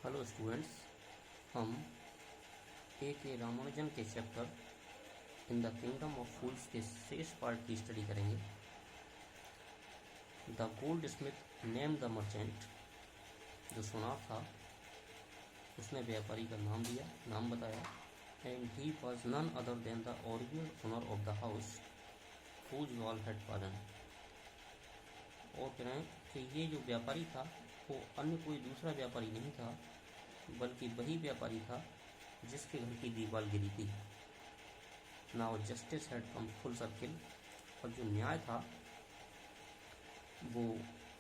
Hello students, हम ए K Ramanujan के chapter in the kingdom of fools के शेष पार्ट की स्टडी करेंगे। The goldsmith name the merchant, जो सुनार था उसने व्यापारी का नाम बताया। And he was none other than the original owner of the house whose wall had fallen. और कह रहे हैं कि ये जो व्यापारी था वो अन्य कोई दूसरा व्यापारी नहीं था, बल्कि वही व्यापारी था जिसके घर की दीवार गिरी थी। Now justice had come full circle, और जो न्याय था वो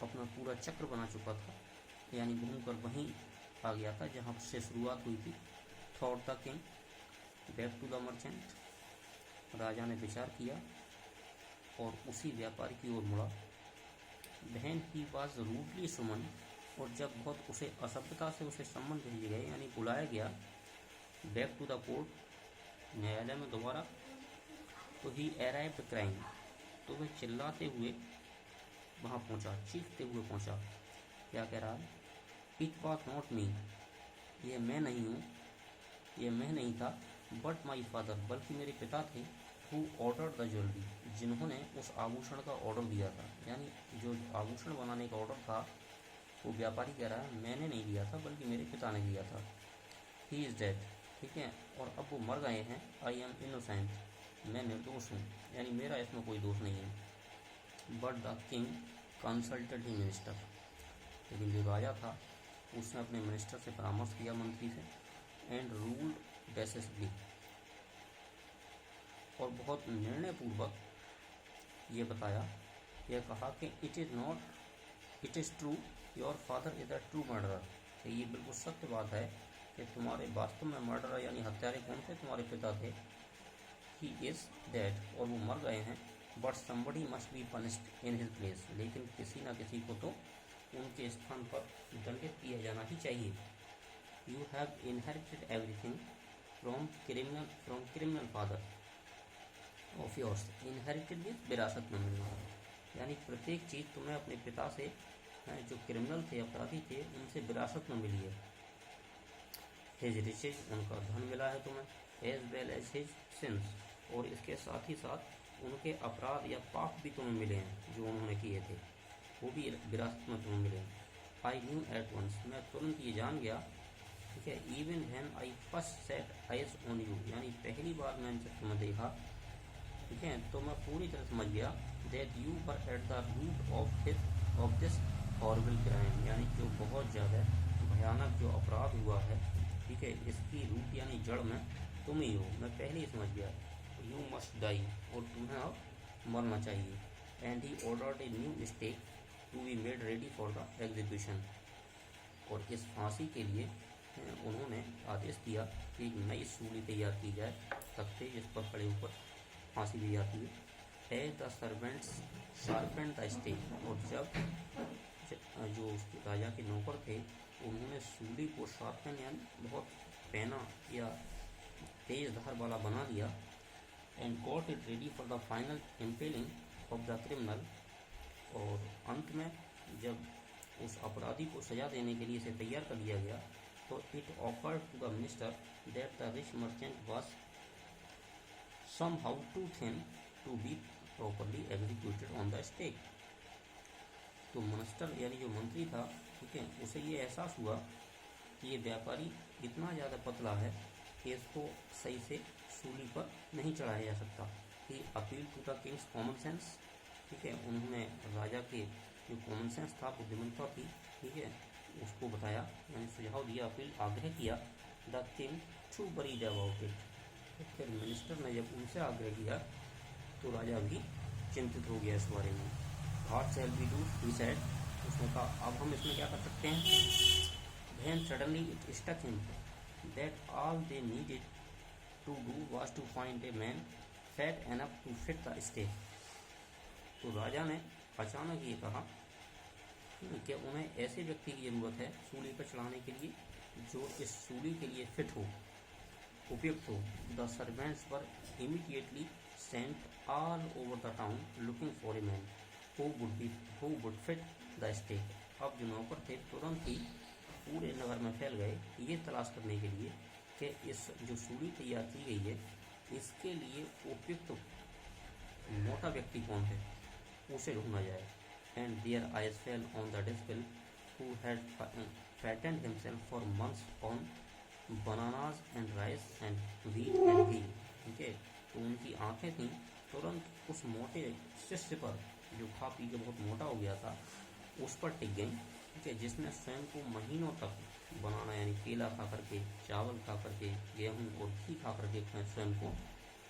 अपना पूरा चक्र बना चुका था, यानी घूमकर वहीं आ गया था जहाँ से शुरुआत हुई थी। Thought the king back to the merchant, राजा ने विचार किया और उसी व्यापारी की ओर मुड़ा। Then he was rudely summoned, और जब बहुत उसे असभ्यता से उसे सम्मन भेजे गए यानी बुलाया गया बैक टू द कोर्ट, न्यायालय में दोबारा, तो ही अराइव्ड क्राइंग, तो वह चिल्लाते हुए वहाँ पहुँचा, चीखते हुए पहुँचा। क्या कह रहा है? इट वॉज नॉट मी, ये मैं नहीं हूँ, ये मैं नहीं था, बट माई फादर, बल्कि मेरे पिता थे। हु ऑर्डर द ज्वेलरी, जिन्होंने उस आभूषण का ऑर्डर दिया था, यानी जो आभूषण बनाने का ऑर्डर था वो व्यापारी कह रहा है मैंने नहीं दिया था बल्कि मेरे पिता ने दिया था। ही इज़ डेड, ठीक है, और अब वो मर गए हैं। आई एम इनोसेंट, मैं निर्दोष हूँ, यानी मेरा इसमें कोई दोष नहीं है। But the king consulted he minister, लेकिन जो राजा था उसने अपने मिनिस्टर से परामर्श किया, मंत्री से। एंड रूल्ड डेसिसली, और बहुत निर्णयपूर्वक ये बताया, यह कहा कि it is true your father is the true murderer, कि ये बिल्कुल सत्य बात है कि तुम्हारे वास्तव में मर्डरर यानी हत्यारे कौन थे? तुम्हारे पिता थे। ही इज़ डेड, और वो मर गए हैं। But somebody must be punished in his place, लेकिन किसी न किसी को तो उनके स्थान पर दंडित किया जाना ही चाहिए। You have inherited everything from criminal father of yours, inherited means विरासत में मिलना, यानी प्रत्येक चीज़ तुम्हें अपने पिता से, जो क्रिमिनल थे, अपराधी थे, उनसे विरासत में मिली है। हिज रिचेज, उनका धन मिला है तुम्हें। As well as his sins, और इसके साथ ही साथ उनके अपराध या पाप भी तुम्हें मिले हैं जो उन्होंने किए थे, वो भी विरासत में तुम्हें मिले हैं। आई न्यू एट वंस, मैं तुरंत ये जान गया, ठीक है। Even when I first set eyes on you, यानी पहली बार मैंने जब तुम्हें देखा, ठीक है, तो मैं पूरी तरह समझ गया that you were at the root of this horrible crime, यानी जो बहुत ज़्यादा भयानक जो अपराध हुआ है, ठीक है, इसकी रूट यानी जड़ में तुम ही हो। मैं पहले ही समझ गया। यू मस्ट डाई, और तुम्हें अब मरना चाहिए। And he ordered a new stake to be made ready for the execution, और इस फांसी के लिए उन्होंने आदेश दिया कि एक नई सूली तैयार की जाए, तख्ते जिस पर खड़े ऊपर फांसी दी जाती है। As the servants sharpened the stake, और जब जो उसके राजा के नौकर थे उन्होंने सूली को शार्पन यानी बहुत पैना या तेज धार वाला बना दिया। And got it ready for the final impelling of the criminal, और अंत में जब उस अपराधी को सजा देने के लिए इसे तैयार कर लिया गया, तो it offered to the minister that the rich merchant was somehow too thin to be properly executed on the stake। तो मिनिस्टर यानी जो मंत्री था, ठीक है, उसे ये एहसास हुआ कि ये व्यापारी इतना ज़्यादा पतला है कि इसको सही से सूली पर नहीं चढ़ाया जा सकता। He appeal to the king's common sense, ठीक है, उन्होंने राजा के जो कॉमन सेंस था, बुद्धिमत्ता थी, ठीक है, उसको बताया, यानी सुझाव दिया, अपील आग्रह किया। The king to worried about it, फिर मिनिस्टर ने जब उनसे आग्रह किया तो राजा भी चिंतित हो गया इस बारे में। What shall we do, he said, उसने कहा अब हम इसमें क्या कर सकते हैं। Then suddenly it struck him that all they needed to do was to find a man fat enough to fit the stake. तो राजा ने अचानक ये कहा कि उन्हें ऐसे व्यक्ति की ज़रूरत है सूली पर चढ़ाने के लिए जो इस सूली के लिए फिट हो, उपयुक्त हो। The servants were immediately sent all over the town looking for a man who would fit the stake. अब जो नौकर थे तुरंत ही पूरे नगर में फैल गए ये तलाश करने के लिए कि इस जो सूली तैयार की गई है इसके लिए उपयुक्त मोटा व्यक्ति कौन है, उसे ढूंढा जाए। And their eyes fell on the disciple who had fattened himself for months on bananas and rice and wheat and ghee। ठीक है, तो उनकी आंखें थीं तुरंत उस मोटे शिष्य पर जो खा पी के बहुत मोटा हो गया था उस पर टिक गई। ठीक है, जिसने स्वयं को महीनों तक बनाना यानी केला खा करके, चावल खा करके, गेहूँ और घी खा करके स्वयं को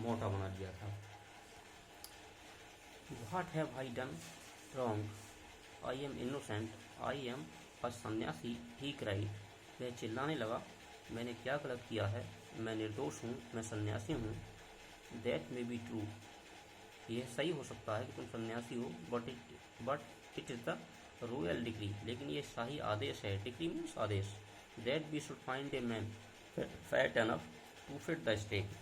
मोटा बना दिया था। What have I done wrong? I am innocent. I am a सन्यासी। He cried। वह चिल्लाने लगा, मैंने क्या गलत किया है, मैं निर्दोष हूँ, मैं सन्यासी हूँ। That may be true। यह सही हो सकता है कि तुम सन्यासी हो, but it is the royal decree। लेकिन ये शाही आदेश है। Decree means Adesh. That we should find a man fat enough to fit the stake।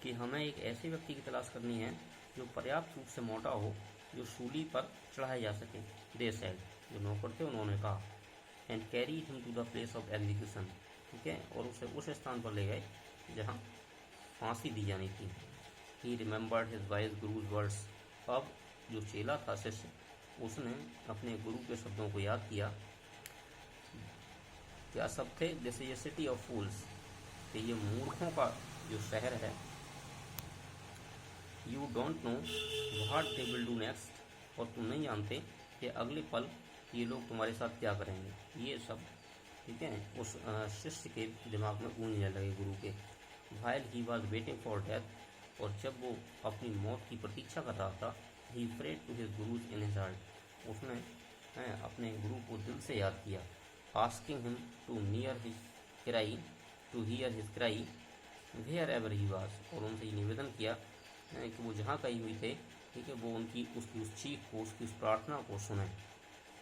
कि हमें एक ऐसे व्यक्ति की तलाश करनी है जो पर्याप्त रूप से मोटा हो, जो सूली पर चढ़ाया जा सके। They said। जो नौकर थे उन्होंने कहा। And carry him to the place of execution. ठीक है, और उसे उस स्थान पर ले गए जहाँ फांसी दी जानी थी। He remembered his wise guru's words. अब जो चेला था शिष्य उसने अपने गुरु के शब्दों को याद किया। क्या सब थे? This is a city of fools. कि ये मूर्खों का जो शहर है। You don't know what they will do next. और तुम नहीं जानते कि अगले पल ये लोग तुम्हारे साथ क्या करेंगे। ये सब ठीक है उस शिष्य के दिमाग में गूंजने लगे गुरु के। While he was waiting for death. और जब वो अपनी मौत की प्रतीक्षा कर रहा था, he prayed to his guru's in his heart. उसने अपने गुरु को दिल से याद किया। Asking him to near his cry, to hear his cry wherever he was. और उनसे ये निवेदन किया कि वो जहाँ कहीं हुई थे, ठीक है, वो उनकी उसकी उस चीख को, उसकी उस प्रार्थना को सुने।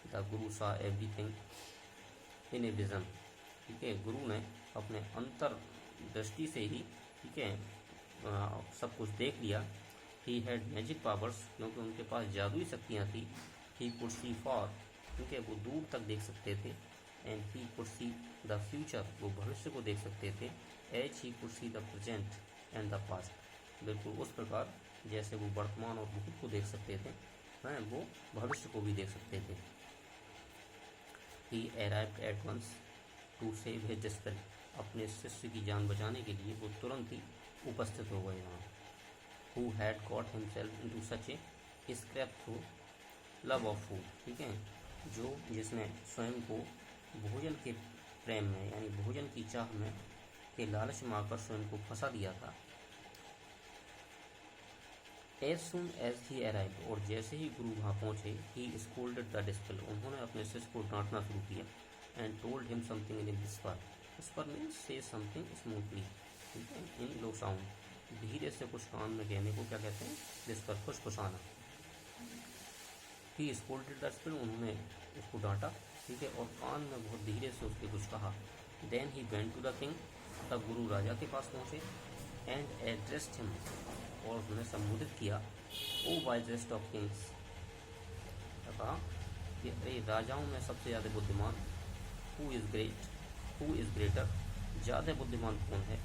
द गुरु सा एवरीथिंग इन ए विजन। ठीक है, गुरु ने अपने अंतर दृष्टि से ही ठीक है सब कुछ देख लिया। He had magic powers. क्योंकि उनके पास जादुई शक्तियाँ थी। He could see far. ठीक है, वो दूर तक देख सकते थे। And he could see the future. वो भविष्य को देख सकते थे। As he could see the present and the past. बिल्कुल उस प्रकार जैसे वो वर्तमान और भूत को देख सकते थे, वो भविष्य को भी देख सकते थे। He arrived at once to save his disciple. अपने शिष्य की जान बचाने के लिए वो तुरंत ही उपस्थित हो गए वहाँ। Who had got himself into such A scrap through love of food. ठीक है, जो जिसने स्वयं को भोजन के प्रेम में यानी भोजन की चाह में के लालच में आकर स्वयं को फंसा दिया था। As soon as he arrived. और जैसे ही गुरु वहाँ पहुँचे, ही स्कोल्डेड द डिस्पल। उन्होंने अपने शिष्य को डांटना शुरू किया। And told him something in whisper. Whisper means से समथिंग स्मूथली। ठीक है, इन लो साउंड। धीरे से कुछ कान में कहने को क्या कहते हैं? विस्पर, खुशफुसाना। He scolded the disciple. उन्होंने उसको डांटा। ठीक है, और कान में बहुत धीरे से उसके कुछ कहा। Then he went to the king. तब गुरु राजा के पास पहुँचे। And addressed him. और उन्होंने संबोधित किया। O wisest of kings. कहा कि अरे राजाओं में सबसे ज़्यादा बुद्धिमान। Who is great, who is greater. ज़्यादा बुद्धिमान कौन है?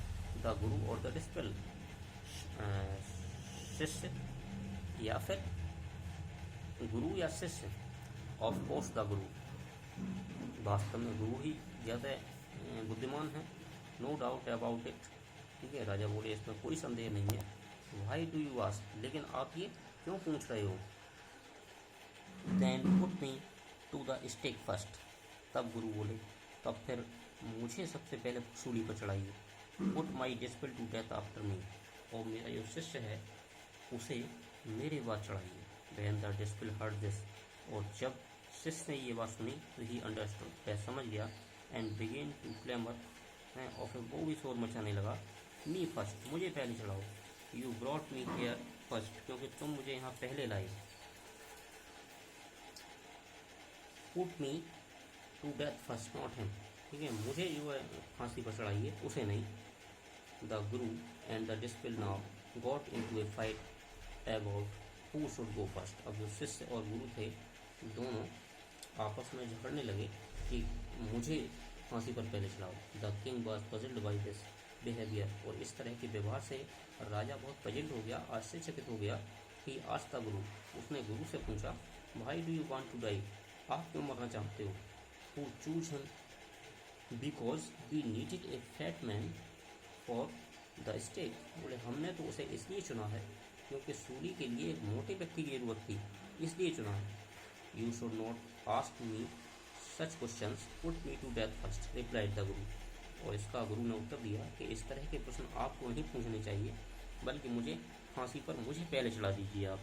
द गुरु और द डिस्पेल। शिष्य या फिर गुरु या शिष्य? ऑफ कोर्स द गुरु। वास्तव में गुरु ही ज़्यादा बुद्धिमान है। No doubt about it. ठीक है, राजा बोले इसमें कोई संदेह नहीं है। Why do you ask. लेकिन आप ये क्यों पूछ रहे हो? Then put me to the stake first. तब गुरु बोले तब फिर मुझे सबसे पहले सूली पर चढ़ाइए। Put my disciple to death after me. और मेरा जो शिष्य है उसे मेरे बाद चढ़ाइए। When the disciple heard this. और जब शिष्य ने ये बात सुनी तो ही अंडरस्टूड, वह समझ गया। And began to clamour. और फिर वो भी शोर मचाने लगा। मी फर्स्ट, मुझे पहले चढ़ाओ। You brought me here first, क्योंकि तुम मुझे यहाँ पहले लाए। Put me to death first not him. ठीक है, मुझे जो है फांसी पर चढ़ाइए, उसे नहीं। The guru and the disciple now got into a fight about who should go first. अब जो शिष्य और गुरु थे दोनों आपस में झगड़ने लगे कि मुझे फांसी पर पहले चढ़ाओ। The king was puzzled by this behaviour, और इस तरह के व्यवहार से राजा बहुत पजल्ड हो गया, आश्चर्यचकित हो गया कि आज तक गुरु, उसने गुरु से पूछा, भाई do you want to die, आप क्यों मरना चाहते हो? Who choose him because we needed a fat man for the stake, बोले हमने तो उसे इसलिए चुना है क्योंकि सूली के लिए एक मोटे व्यक्ति की जरूरत थी, इसलिए चुना है। You should not ask me such questions, put me to death first, replied the guru. और इसका गुरु ने उत्तर दिया कि इस तरह के प्रश्न आपको नहीं पूछने चाहिए, बल्कि मुझे फांसी पर मुझे पहले चढ़ा दीजिए आप।